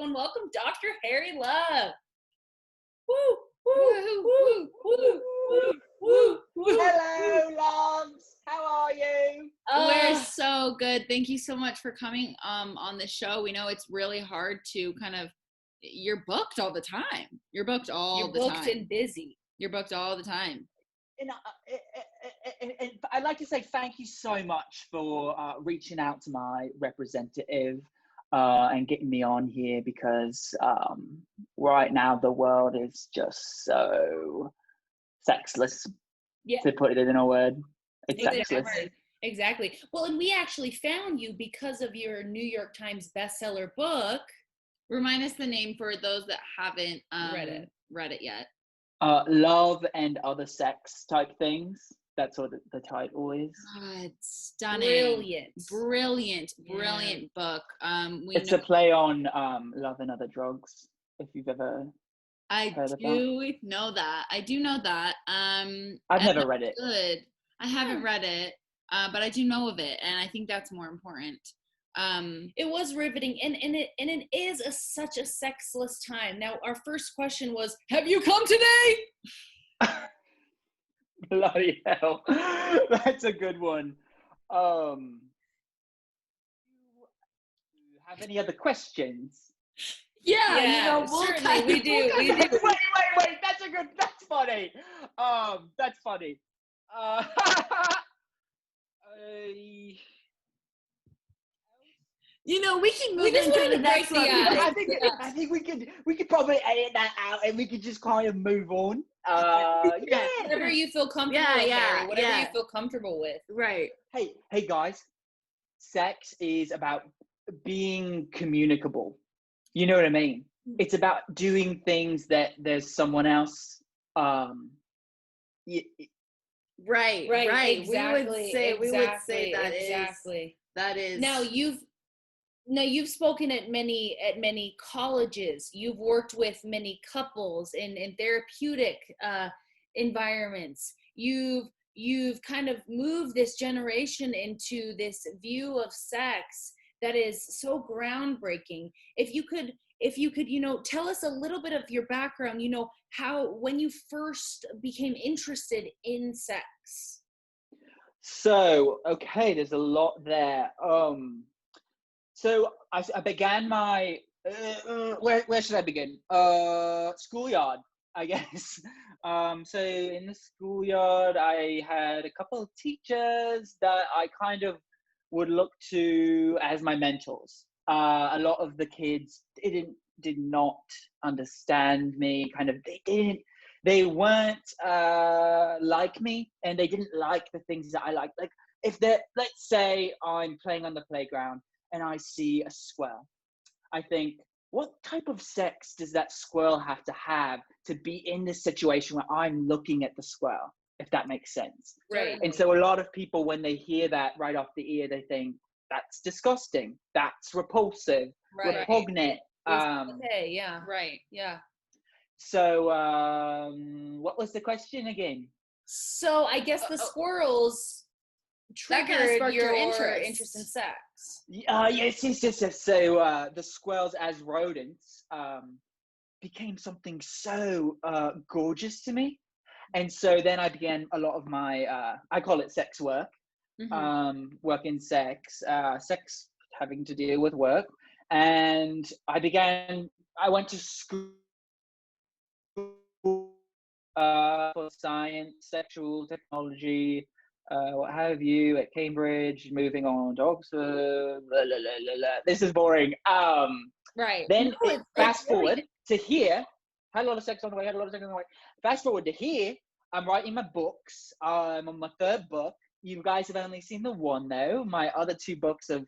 everyone welcome Dr. Harry Love. Woo, woo, Woo, woo, woo, woo, woo, woo. Hello, loves. How are you? We're so good. Thank you so much for coming on the show. We know it's really hard to you're booked all the time. You're booked all the time. You're booked and busy. You're booked all the time. And I'd like to say thank you so much for reaching out to my representative and getting me on here, because right now the world is just so sexless, to put it in a word. It's sexless. Exactly. Well, and we actually found you because of your New York Times bestseller book. Remind us the name for those that haven't read it yet. Love and Other Sex type things. That's what the title is. God, stunning. Brilliant book. It's a play on Love and Other Drugs, if you've ever heard of that. know that. I do know that. I've never read it. Good. I haven't read it, but I do know of it, and I think that's more important. It was riveting, and it is such a sexless time. Now, our first question was, have you come today? Bloody hell. That's a good one. Do you have any other questions? Yeah, certainly we do. Wait, that's funny. That's funny. We can move just into the next one. I think we could probably edit that out, and we could just kind of move on. Whatever you feel comfortable with, Harry. Whatever you feel comfortable with. Right. Hey guys, sex is about being communicable. You know what I mean? It's about doing things that there's someone else. Right. Exactly. We would say that is. Now you've spoken at many colleges. You've worked with many couples in therapeutic environments. You've kind of moved this generation into this view of sex that is so groundbreaking. If you could, tell us a little bit of your background, how, when you first became interested in sex. So, okay, there's a lot there. So I began my, where should I begin? Schoolyard, I guess. So in the schoolyard, I had a couple of teachers that I kind of would look to as my mentors. A lot of the kids did not understand me. They weren't like me, and they didn't like the things that I liked. Like let's say I'm playing on the playground and I see a squirrel. I think, what type of sex does that squirrel have to be in this situation where I'm looking at the squirrel, if that makes sense? Right. And so a lot of people, when they hear that right off the ear, they think, that's disgusting, that's repulsive, repugnant. Okay, yeah. Right. Yeah. So what was the question again? So I guess the squirrels triggered your interest in sex. Yes. So the squirrels as rodents became something so gorgeous to me. And so then I began a lot of my, I call it sex work, work in sex having to deal with work. And I went to school for science, sexual technology, what have you, at Cambridge, moving on to Oxford, blah, blah, blah, blah. This is boring. Right. Then fast forward to here, had a lot of sex on the way, Fast forward to here, I'm writing my books. I'm on my third book. You guys have only seen the one though. My other two books of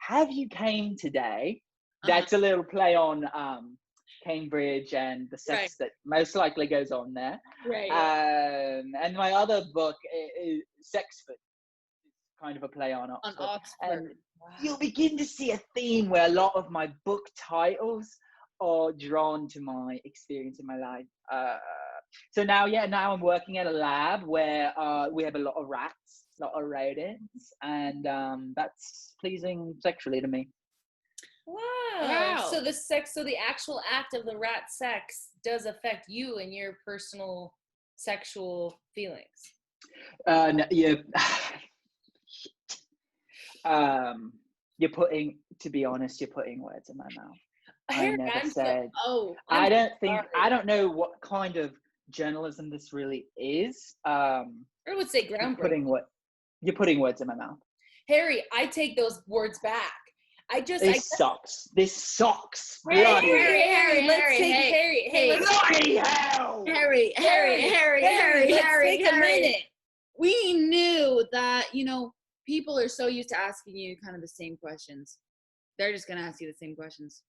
Have You Came Today? That's a little play on Cambridge and the sex that most likely goes on there. Right. And my other book is Sexpert. It's kind of a play on Oxford. And you'll begin to see a theme where a lot of my book titles are drawn to my experience in my life. So now I'm working at a lab where we have a lot of rats, a lot of rodents, and that's pleasing sexually to me. Wow. So the actual act of the rat sex does affect you and your personal sexual feelings. No, you're putting, to be honest, you're putting words in my mouth. I never said. I don't know what kind of journalism this really is. I would say groundbreaking. You're putting words in my mouth. Harry, I take those words back. This sucks. This sucks. Harry, let's take Harry. Hey, bloody hell! Harry, take a minute. We knew that, you know, people are so used to asking you kind of the same questions. They're just going to ask you the same questions.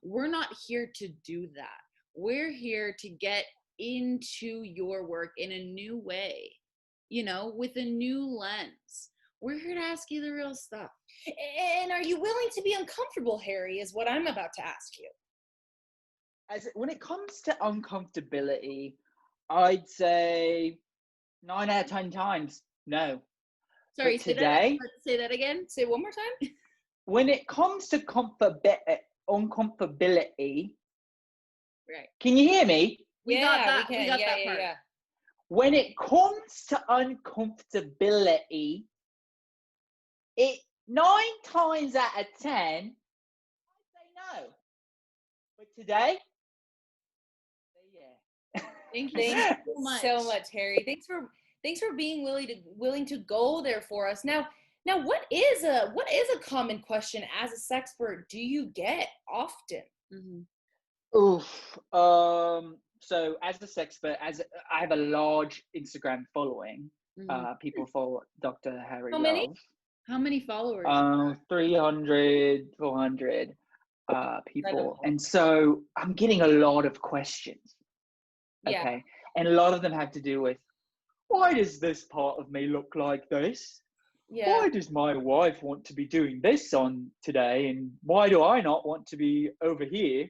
We're not here to do that. We're here to get into your work in a new way, you know, with a new lens. We're here to ask you the real stuff. And are you willing to be uncomfortable, Harry, is what I'm about to ask you. When it comes to uncomfortability, I'd say 9 out of 10 times, no. Sorry, say that again. Say it one more time. When it comes to uncomfortability, right? Can you hear me? We got that. We got that part. Yeah. When it comes to uncomfortability, it 9 times out of 10, I say no. But today, yeah. Thank you so much, Harry. Thanks for being willing to go there for us. Now, what is a common question as a sexpert do you get often? Mm-hmm. Oof. So as a sexpert, I have a large Instagram following. Mm-hmm. People follow Dr. Harry Love. How many followers? 300, 400 people. And so I'm getting a lot of questions. Yeah. Okay. And a lot of them have to do with, why does this part of me look like this? Yeah. Why does my wife want to be doing this on today? And why do I not want to be over here?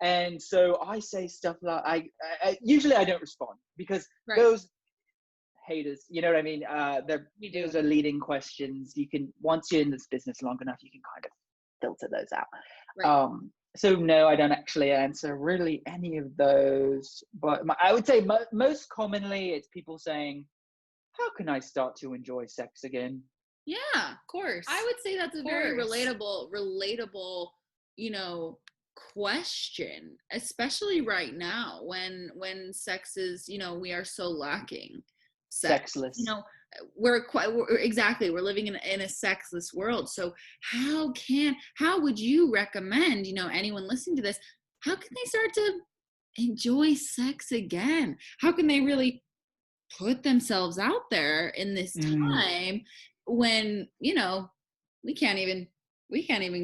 And so I say stuff like, I usually I don't respond because those haters, you know what I mean? Those are leading questions. You can, once you're in this business long enough, you can kind of filter those out. Right. So no, I don't actually answer really any of those, but I would say most commonly it's people saying, how can I start to enjoy sex again? Yeah, of course. I would say that's a very relatable, you know, question, especially right now when sex is, you know, we are so lacking sexless. You know, we're living in a sexless world. So how would you recommend, you know, anyone listening to this, how can they start to enjoy sex again? How can they really put themselves out there in this time when, you know, we can't even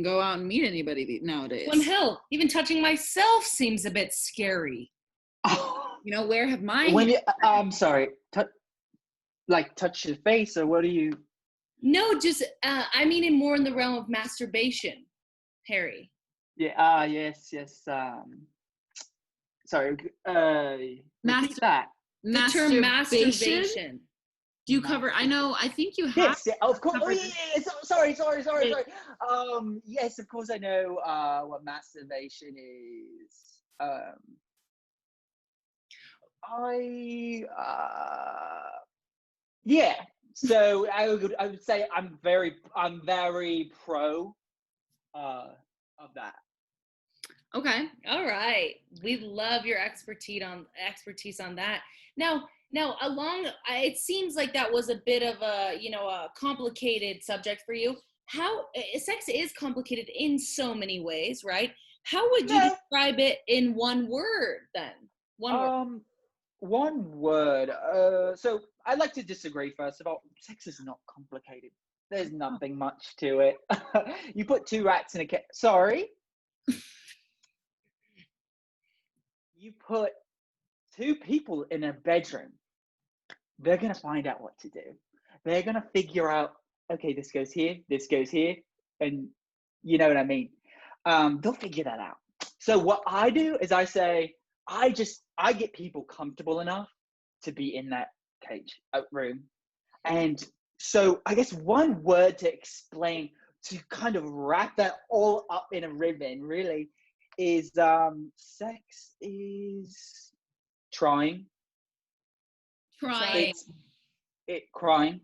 go out and meet anybody nowadays? Well, hell, even touching myself seems a bit scary. You know, where have my I'm sorry, touch your face, or what do you? No, just I mean, more in the realm of masturbation, Harry. Yeah. Yes. Sorry. Repeat that. The term masturbation. Do you cover? I think you have. Yes, of course. Oh, yeah. Sorry. Yes, of course I know what masturbation is. Yeah. So I would say I'm very pro of that. Okay. All right. We love your expertise on that. Now, it seems like that was a bit of a complicated subject for you. How sex is complicated in so many ways, right? How would you describe it in one word then? One word. So I'd like to disagree first of all. Sex is not complicated. There's nothing much to it. You put 2 rats in a cage. Sorry. You put 2 people in a bedroom. They're going to find out what to do. They're going to figure out, okay, this goes here, and you know what I mean? They'll figure that out. So what I do is I say, I get people comfortable enough to be in that room. And so I guess one word to explain to kind of wrap that all up in a ribbon, really, is sex is trying. Trying. Trying. Crying Crying.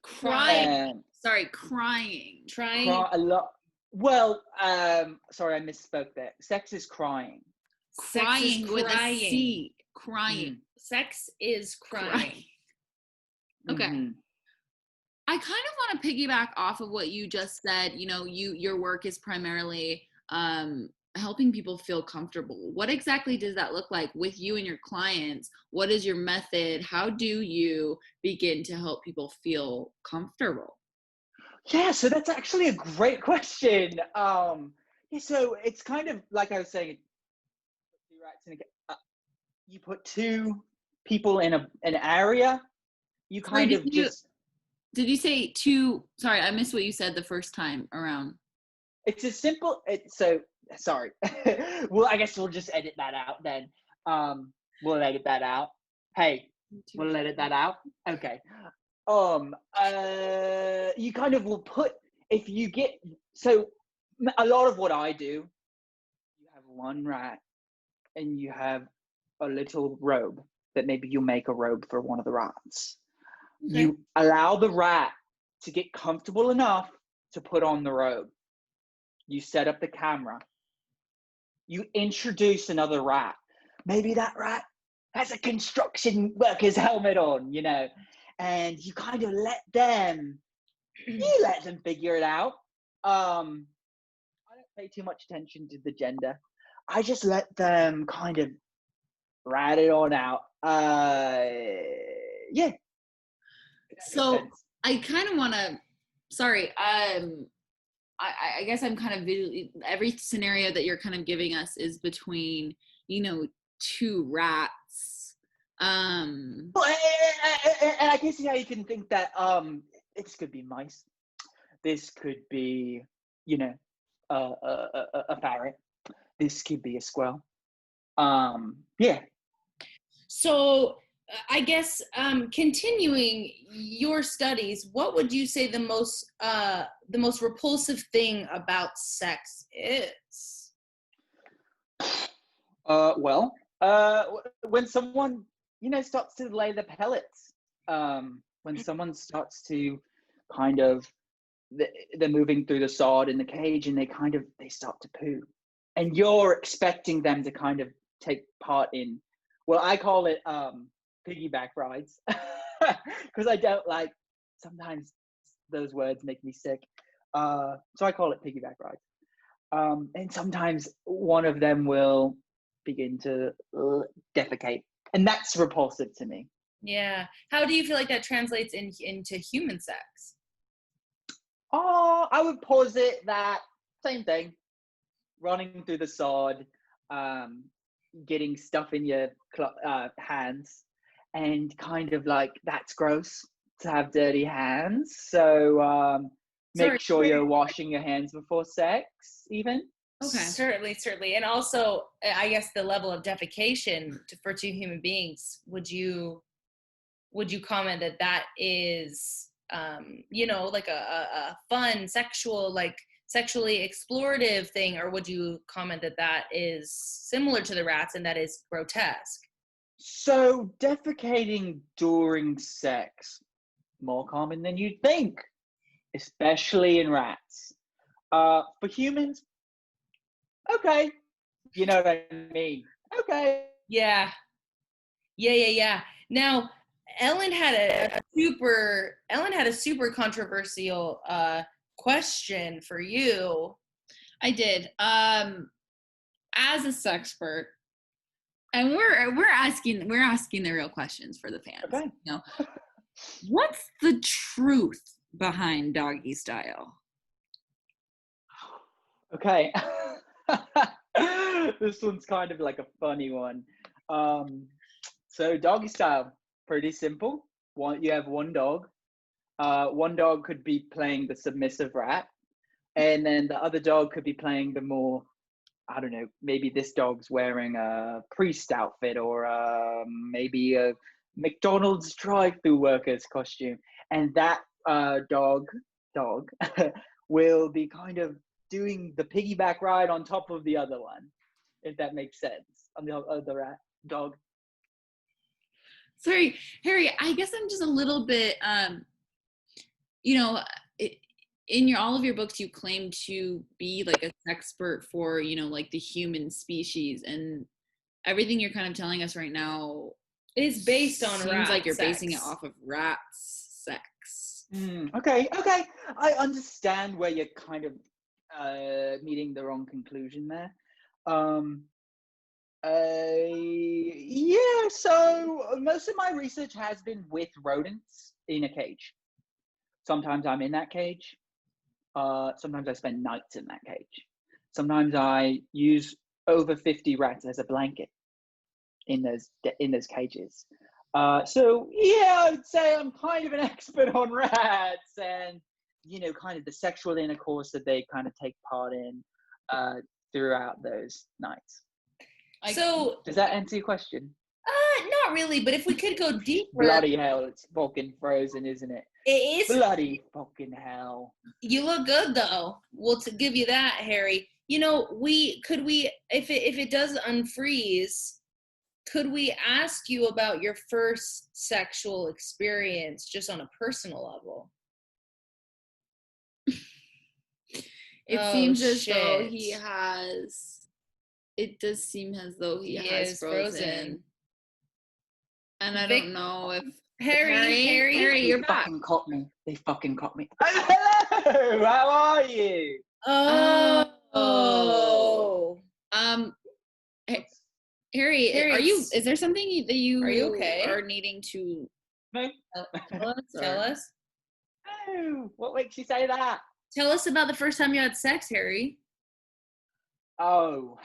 Crying. and Sorry, crying. Trying. a lot. Well, sorry, I misspoke there. Sex is crying. Sex is Crying with a crying. C. Crying. Sex is crying. Crying. Okay. Mhm. I kind of want to piggyback off of what you just said. You know, your work is primarily helping people feel comfortable. What exactly does that look like with you and your clients? What is your method? How do you begin to help people feel comfortable? Yeah, so that's actually a great question. Yeah, so it's kind of like I was saying, two rats in you put two people in an area, you Sorry, kind of just, did you say two? Sorry, I missed what you said the first time around. it's a simple, it's so, sorry. Well, I guess we'll just edit that out then. We'll edit that out. Hey, we'll edit that out. Okay. You kind of will put, if you get, so a lot of what I do, you have one rat and you have a little robe that maybe you make a robe for one of the rats. Okay. You allow the rat to get comfortable enough to put on the robe. You set up the camera. You introduce another rat. Maybe that rat has a construction worker's helmet on, you know, and you kind of let them figure it out. I don't pay too much attention to the gender. I just let them kind of rat it on out. Yeah. So I kind of want to, sorry, I guess I'm kind of visually, every scenario that you're kind of giving us is between, you know, two rats. Well, and I can see how you can think that this could be mice. This could be, you know, a ferret. This could be a squirrel. Yeah. So I guess continuing your studies, what would you say the most repulsive thing about sex is? Well, when someone, you know, starts to lay the pellets, when someone starts to kind of, they're moving through the sod in the cage and they start to poo, and you're expecting them to kind of take part in, well, I call it piggyback rides, because I don't like, sometimes those words make me sick. So I call it piggyback rides. And sometimes one of them will begin to defecate, and that's repulsive to me. Yeah. How do you feel like that translates into human sex? Oh, I would posit that same thing, running through the sod, getting stuff in your hands, and kind of like, that's gross to have dirty hands. So Sorry. make sure you're washing your hands before sex, even. Okay. Certainly. And also, I guess the level of defecation for two human beings, would you comment that is, you know, like a fun, sexual, like sexually explorative thing, or would you comment that is similar to the rats and that is grotesque? So defecating during sex, more common than you'd think, especially in rats. For humans, okay, you know what I mean. Okay. Yeah. Now, Ellen had a super controversial question for you. I did. As a sexpert, and we're asking the real questions for the fans. Okay. You know, what's the truth behind doggy style? Okay. This one's kind of like a funny one. So doggy style, pretty simple. You have one dog. One dog could be playing the submissive rat, and then the other dog could be playing the more, I don't know, maybe this dog's wearing a priest outfit, or maybe a McDonald's drive-through worker's costume, and that dog will be kind of doing the piggyback ride on top of the other one, if that makes sense, on the other rat dog. Sorry, Harry, I guess I'm just a little bit, you know, in all of your books, you claim to be like a sexpert for, you know, like the human species, and everything you're kind of telling us right now is based on seems rat like you're sex. basing it off of rats sex. Okay. I understand where you're kind of meeting the wrong conclusion there. Yeah, so most of my research has been with rodents in a cage. Sometimes I'm in that cage. Sometimes I spend nights in that cage. Sometimes I use over 50 rats as a blanket in those cages. So yeah, I'd say I'm kind of an expert on rats and, you know, kind of the sexual intercourse that they kind of take part in throughout those nights. So does that answer your question? not really, but if we could go deeper. Bloody hell, it's fucking frozen, isn't it? It is. Bloody fucking hell. You look good though. Well, to give you that, Harry, you know, if it does unfreeze, could we ask you about your first sexual experience just on a personal level? It seems as though he has. It does seem as though he has frozen. And I don't know if Harry, you're back. They fucking caught me. Hello, how are you? Harry, is there something that you are you okay? Are needing to tell us? Oh, what makes you say that? Tell us about the first time you had sex, Harry. Oh,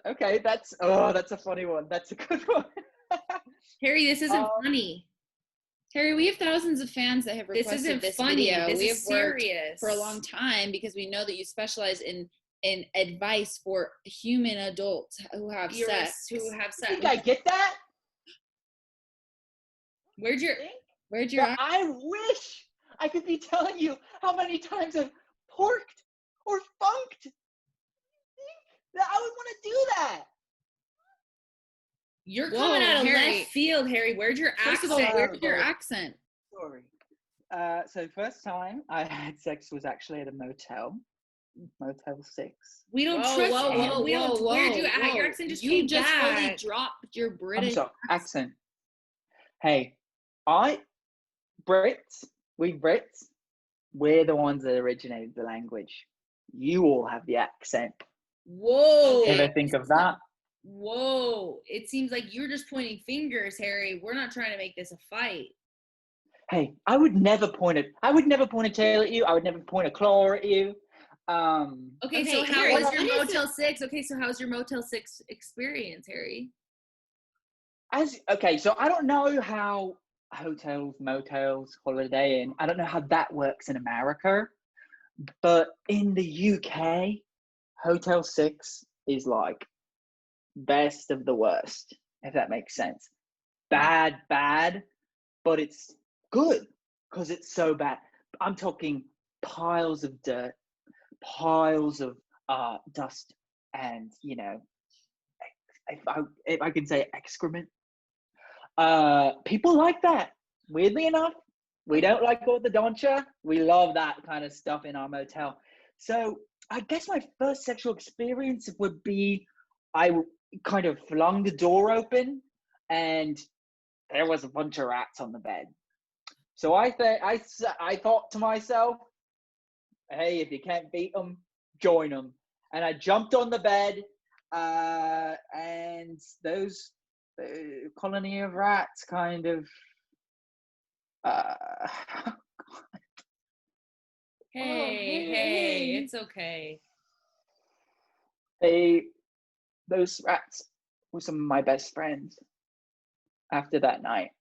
okay, that's a funny one. That's a good one. Harry, this isn't funny. Harry, we have thousands of fans that have requested this video. This we is have worked serious for a long time because we know that you specialize in advice for human adults who have sex. You think I get that? Where'd your I wish I could be telling you how many times I've porked or funked. You think that I would want to do that? You're coming out of left field, Harry. Where's your accent? Where's your accent? Sorry. So first time I had sex was actually at a Motel 6. We don't trust you. We don't. Where'd you? Your accent just came just back. fully dropped your British accent. Hey, Brits, we're the ones that originated the language. You all have the accent. Whoa. Ever think of that? Whoa. It seems like you're just pointing fingers, Harry. We're not trying to make this a fight. Hey, I would never point a tail at you. I would never point a claw at you. Okay, so how was your Motel 6? Okay, so how's your Motel 6 experience, Harry? So I don't know how hotels, motels, Holiday Inn, I don't know how that works in America, but in the UK, Hotel 6 is like best of the worst, if that makes sense. Bad, but it's good because it's so bad. I'm talking piles of dirt, piles of dust, and, you know, if I can say excrement. People like that. Weirdly enough, we don't like orthodontia. We love that kind of stuff in our motel. So I guess my first sexual experience would be I kind of flung the door open and there was a bunch of rats on the bed. So I thought to myself, hey, if you can't beat them, join them. And I jumped on the bed, and those colony of rats kind of Hey, it's okay. Those rats were some of my best friends after that night.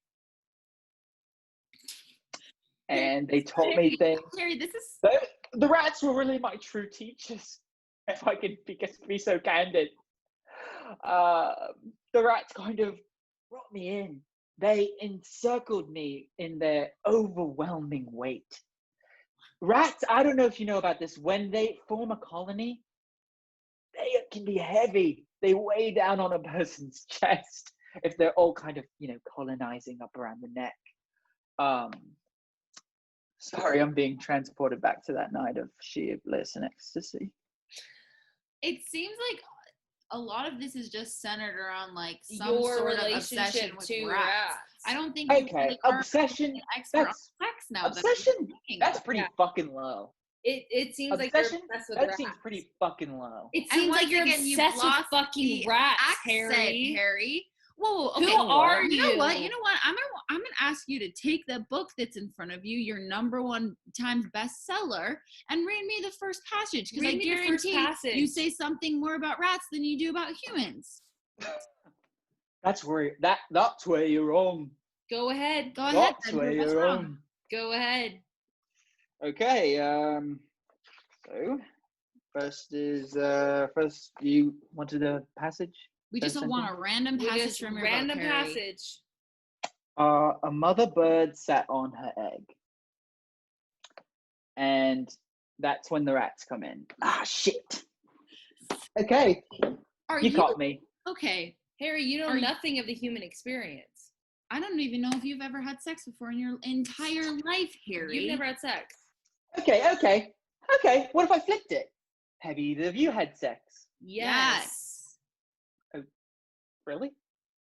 And they taught me things. Harry, the rats were really my true teachers, if I could be so candid. The rats kind of brought me in. They encircled me in their overwhelming weight. Rats, I don't know if you know about this. When they form a colony, they can be heavy. They weigh down on a person's chest if they're all kind of, colonizing up around the neck. Um, Sorry, I'm being transported back to that night of sheer bliss and ecstasy. It seems like a lot of this is just centered around like some Your sort of obsession relationship with to rats. rats. I don't think you Okay, really are obsession. an expert on That's sex now. obsession. That's pretty Yeah. fucking low. It seems like Obsession. you're obsessed with That rats. seems pretty fucking low. It And seems once like you're again, you've obsessed with lost fucking the rats, accent, Harry. Whoa, okay. Who are you? You know what? I'm gonna ask you to take the book that's in front of you, your number 1 times bestseller, and read me the first passage, because I Read me the first guarantee passage. you say something more about rats than you do about humans. That's where you're wrong. Go ahead. Go ahead. That's then, where prove us you're wrong. wrong. Go ahead. Okay. So first is first you wanted a passage. We just don't want a random passage from your random book, Harry. passage. A mother bird sat on her egg, and that's when the rats come in. Ah, shit. Okay, you caught me. Okay. Harry, you know nothing of the human experience. I don't even know if you've ever had sex before in your entire life, Harry. You've never had sex. Okay. What if I flipped it? Have either of you had sex? Yes. Oh, really?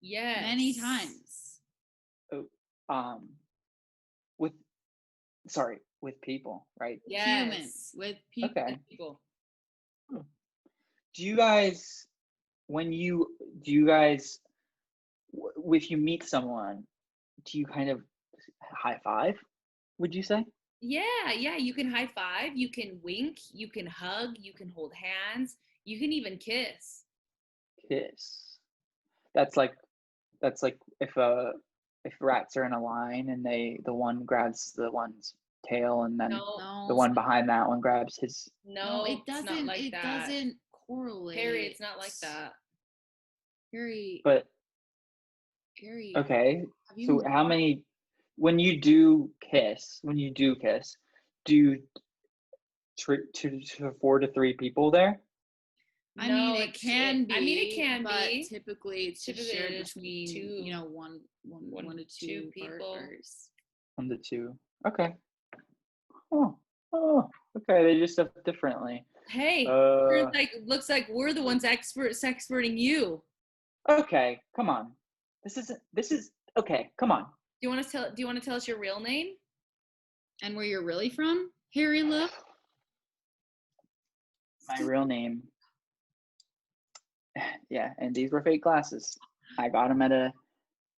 Yes. Many times. Oh, with people, right? Yes. Humans, with people. Okay. People. Do you guys, if you meet someone, do you kind of high five, would you say? Yeah, you can high five, you can wink, you can hug, you can hold hands, you can even kiss. Kiss. That's like if rats are in a line and the one grabs the one's tail and then the one behind that one grabs his. No, it doesn't. It's not like it that. Doesn't correlate. Harry, it's not like that. Harry. But Harry. okay. So how many? When you do kiss, do you 4 to 3 people there? I mean, it can be. But typically it's just shared between two, one to two people. Partners. 1 to 2. Okay. Oh, okay. They just stuff differently. Hey, looks like we're the ones sexperting you. Okay, come on. This is okay. Come on. Do you want to tell us your real name? And where you're really from, Harry Lou? My real name. Yeah, and these were fake glasses. I got them at a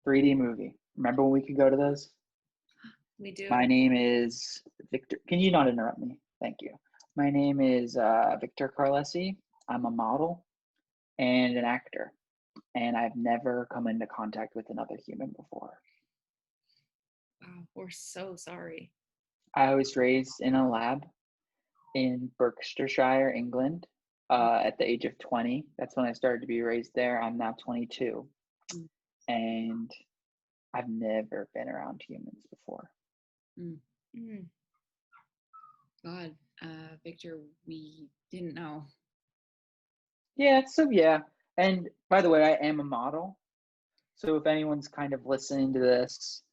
3D movie. Remember when we could go to those? We do. My name is Victor. Can you not interrupt me? Thank you. My name is Victor Carlesi. I'm a model and an actor, and I've never come into contact with another human before. Wow, we're so sorry. I was raised in a lab in Berkshire, England, at the age of 20. That's when I started to be raised there. I'm now 22, and I've never been around humans before. God, Victor, we didn't know. Yeah, and by the way, I am a model, so if anyone's kind of listening to this,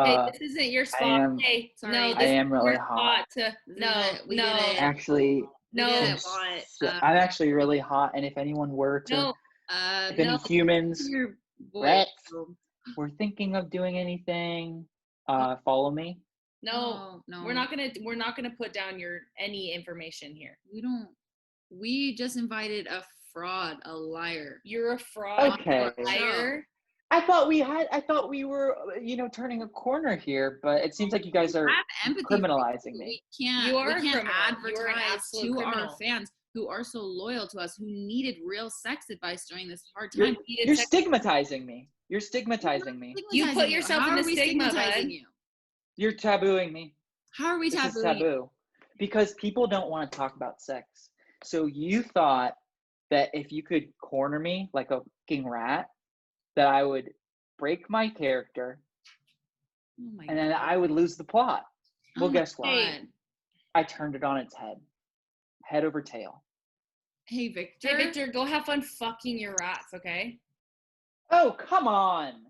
hey, this isn't your spot. Hey, sorry, no, I am really hot. Actually, no. I'm actually really hot, and if anyone were to, if any humans, rats, were thinking of doing anything, follow me. No, we're not gonna put down any information here. We just invited a fraud, a liar. You're a fraud. Okay. A liar. I thought we were, turning a corner here, but it seems like you guys are criminalizing me. We can't advertise to our fans who are so loyal to us, who needed real sex advice during this hard time. You're stigmatizing me. You're stigmatizing me. You put yourself in the stigma, bud. You're tabooing me. How are we tabooing? This is taboo. Because people don't want to talk about sex. So you thought that if you could corner me like a fucking rat, that I would break my character, and then I would lose the plot. Well, guess what? I turned it on its head over tail. Hey, Victor. Hey, Victor, go have fun fucking your rats, okay? Oh, come on.